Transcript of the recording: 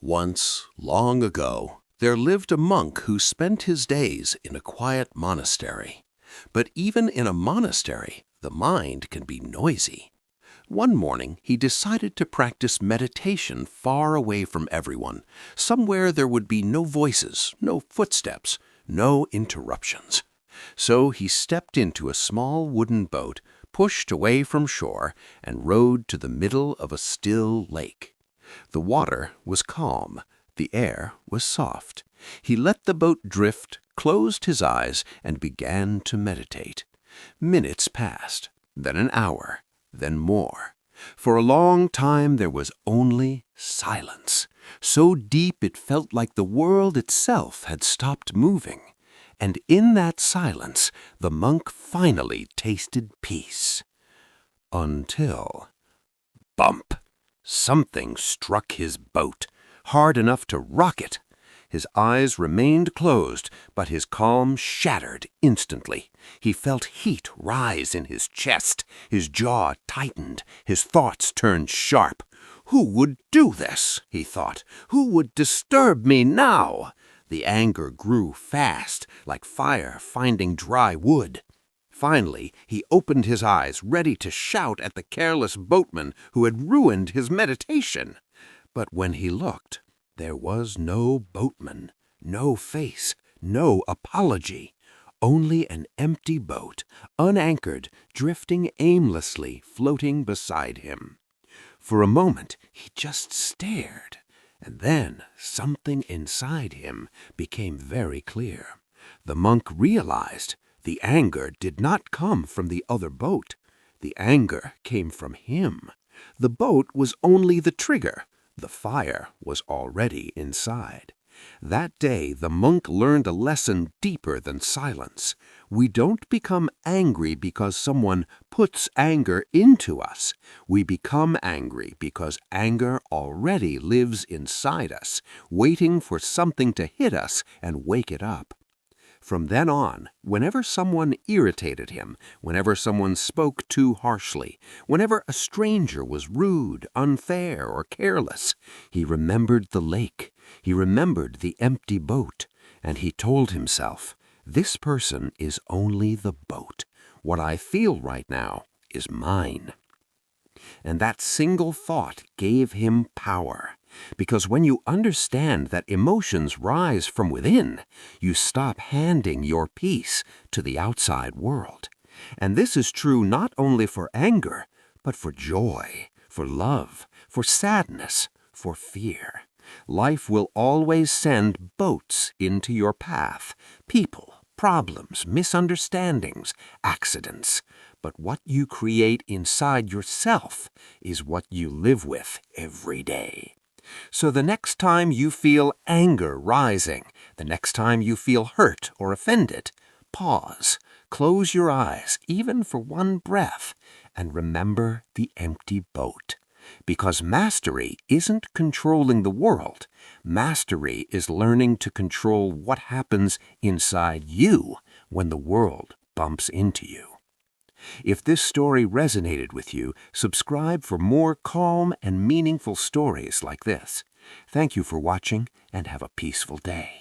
Once, long ago, there lived a monk who spent his days in a quiet monastery. But even in a monastery, the mind can be noisy. One morning, he decided to practice meditation far away from everyone, somewhere there would be no voices, no footsteps, no interruptions. So he stepped into a small wooden boat, pushed away from shore, and rowed to the middle of a still lake. The water was calm. The air was soft. He let the boat drift, closed his eyes, and began to meditate. Minutes passed, then an hour, then more. For a long time there was only silence, so deep it felt like the world itself had stopped moving. And in that silence, the monk finally tasted peace. Until... bump! Something struck his boat, hard enough to rock it. His eyes remained closed, but his calm shattered instantly. He felt heat rise in his chest. His jaw tightened. His thoughts turned sharp. "Who would do this?" he thought. "Who would disturb me now?" The anger grew fast, like fire finding dry wood. Finally, he opened his eyes, ready to shout at the careless boatman who had ruined his meditation. But when he looked, there was no boatman, no face, no apology, only an empty boat, unanchored, drifting aimlessly, floating beside him. For a moment, he just stared, and then something inside him became very clear. The monk realized the anger did not come from the other boat. The anger came from him. The boat was only the trigger. The fire was already inside. That day, the monk learned a lesson deeper than silence. We don't become angry because someone puts anger into us. We become angry because anger already lives inside us, waiting for something to hit us and wake it up. From then on, whenever someone irritated him, whenever someone spoke too harshly, whenever a stranger was rude, unfair, or careless, he remembered the lake, he remembered the empty boat, and he told himself, "This person is only the boat. What I feel right now is mine." And that single thought gave him power. Because when you understand that emotions rise from within, you stop handing your peace to the outside world. And this is true not only for anger, but for joy, for love, for sadness, for fear. Life will always send boats into your path, people, problems, misunderstandings, accidents. But what you create inside yourself is what you live with every day. So the next time you feel anger rising, the next time you feel hurt or offended, pause, close your eyes, even for one breath, and remember the empty boat. Because mastery isn't controlling the world. Mastery is learning to control what happens inside you when the world bumps into you. If this story resonated with you, subscribe for more calm and meaningful stories like this. Thank you for watching, and have a peaceful day.